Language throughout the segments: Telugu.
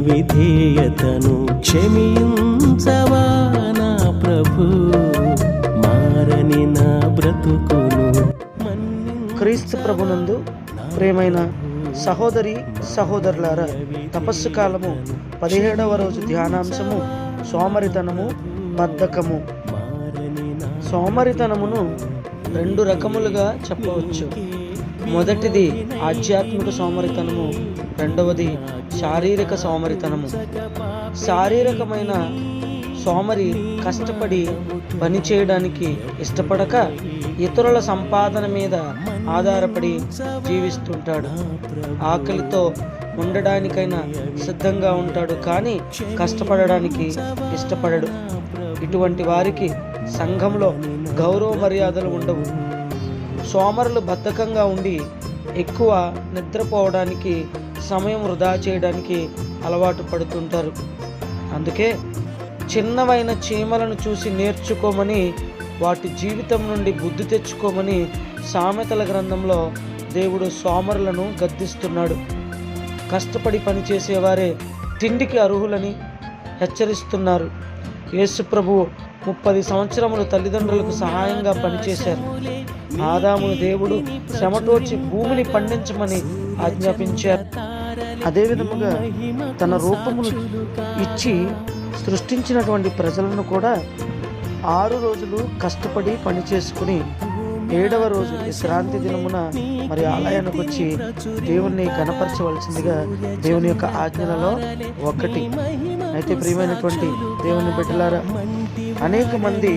అవిధేయతను క్షమించవా నా ప్రభు, మారని నా బ్రతుకును. క్రీస్తు ప్రభునందు ప్రియమైన సహోదరి సహోదరులారా, తపస్సు కాలము 17వ రోజు ధ్యానాంశము సోమరితనము, బద్ధకము. సోమరితనమును 2 రకములుగా చెప్పవచ్చు. మొదటిది ఆధ్యాత్మిక సోమరితనము, రెండవది శారీరక సోమరితనము. శారీరకమైన సోమరి కష్టపడి పని చేయడానికి ఇష్టపడక ఇతరుల సంపాదన మీద ఆధారపడి జీవిస్తుంటాడు. ఆకలితో ఉండడానికైనా సిద్ధంగా ఉంటాడు, కానీ కష్టపడడానికి ఇష్టపడడు. ఇటువంటి వారికి సంఘంలో గౌరవ మర్యాదలు ఉండవు. సోమరులు బద్ధకంగా ఉండి ఎక్కువ నిద్రపోవడానికి, సమయం వృధా చేయడానికి అలవాటు పడుతుంటారు. అందుకే చిన్నవైన చీమలను చూసి నేర్చుకోమని, వాటి జీవితం నుండి బుద్ధి తెచ్చుకోమని సామెతల గ్రంథంలో దేవుడు సోమరులను గద్దిస్తున్నాడు. కష్టపడి పనిచేసేవారే తిండికి అర్హులని హెచ్చరిస్తున్నారు. యేసు ప్రభువు 30 సంవత్సరములు తల్లిదండ్రులకు సహాయంగా పనిచేశారు. ఆదామును దేవుడు శ్రమటోచి భూమిని పండించమని ఆజ్ఞాపించారు. అదేవిధముగా తన రూపమును ఇచ్చి సృష్టించినటువంటి ప్రజలను కూడా 6 రోజులు కష్టపడి పని చేసుకుని 7వ రోజు విశ్రాంతి దినమున మరి ఆలయానికి వచ్చి దేవుణ్ణి కనపరచవలసిందిగా దేవుని యొక్క ఆజ్ఞలలో ఒకటి. అయితే ప్రియమైనటువంటి దేవుని బిడ్డలారా, అనేక మంది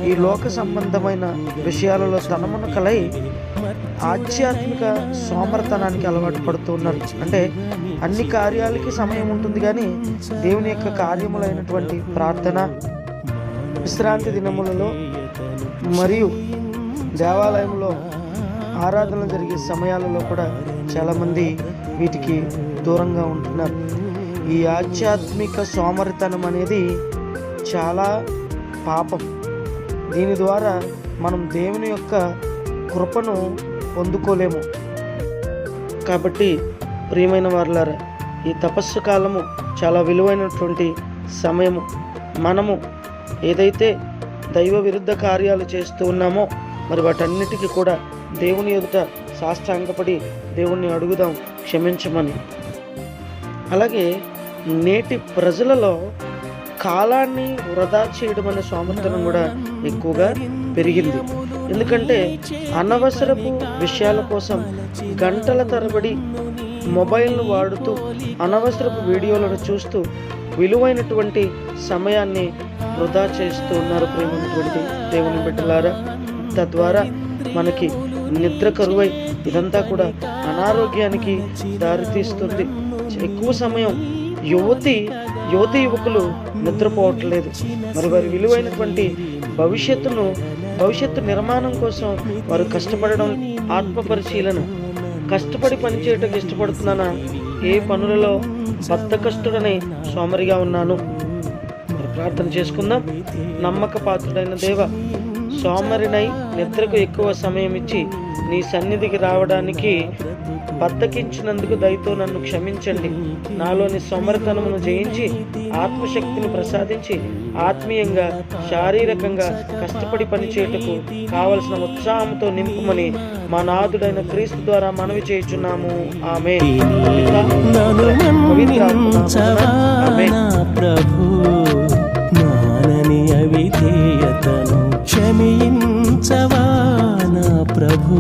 ఈ లోక సంబంధమైన విషయాలలో తనమునకలై ఆధ్యాత్మిక సోమరతనానికి అలవాటు పడుతూ ఉన్నారు. అంటే అన్ని కార్యాలకి సమయం ఉంటుంది, కానీ దేవుని యొక్క కార్యములైనటువంటి ప్రార్థన, విశ్రాంతి దినములలో మరియు దేవాలయంలో ఆరాధనలు జరిగే సమయాలలో కూడా చాలామంది వీటికి దూరంగా ఉంటున్నారు. ఈ ఆధ్యాత్మిక సోమరితనం అనేది చాలా పాపం. దీని ద్వారా మనం దేవుని యొక్క కృపను పొందుకోలేము. కాబట్టి ప్రియమైన వారులారా, ఈ తపస్సు కాలము చాలా విలువైనటువంటి సమయము. మనము ఏదైతే దైవ విరుద్ధ కార్యాలు చేస్తూ ఉన్నామో మరి వాటన్నిటికీ కూడా దేవుని ఎదుట సాష్టాంగపడి దేవుణ్ణి అడుగుదాం క్షమించమని. అలాగే నేటి ప్రజలలో కాలాన్ని వృధా చేయడం అనే సోమరితనం కూడా ఎక్కువగా పెరిగింది. ఎందుకంటే అనవసరపు విషయాల కోసం గంటల తరబడి మొబైల్ను వాడుతూ అనవసరపు వీడియోలను చూస్తూ విలువైనటువంటి సమయాన్ని వృధా చేస్తూ ఉన్నారు. ప్రేమైనటువంటి దేవుని బిడ్డలారా, తద్వారా మనకి నిద్ర కరువై ఇదంతా కూడా అనారోగ్యానికి దారితీస్తుంది. ఎక్కువ సమయం యువతి యువకులు నిద్రపోవట్లేదు. మరి వారి విలువైనటువంటి భవిష్యత్తు నిర్మాణం కోసం వారు కష్టపడడం, ఆత్మ పరిశీలన, కష్టపడి పనిచేయటం ఇష్టపడుతున్నానా, ఏ పనులలో బద్ధకస్తుడనై సోమరిగా ఉన్నాను. మరి ప్రార్థన చేసుకుందాం. నమ్మక పాత్రుడైన దేవ, సోమరినై నిద్రకు ఎక్కువ సమయం ఇచ్చి నీ సన్నిధికి రావడానికి బద్దకించినందుకు దయతో నన్ను క్షమించండి. నాలోని సోమరితనమును జయించి ఆత్మశక్తిని ప్రసాదించి ఆత్మీయంగా, శారీరకంగా కష్టపడి పనిచేయటకు కావలసిన ఉత్సాహంతో నింపుమని మా నాథుడైన క్రీస్తు ద్వారా మనవి చేయుచున్నాము. ఆమేన్. ప్రభు, మానని అవిధేయతను క్షమించవా నా ప్రభు.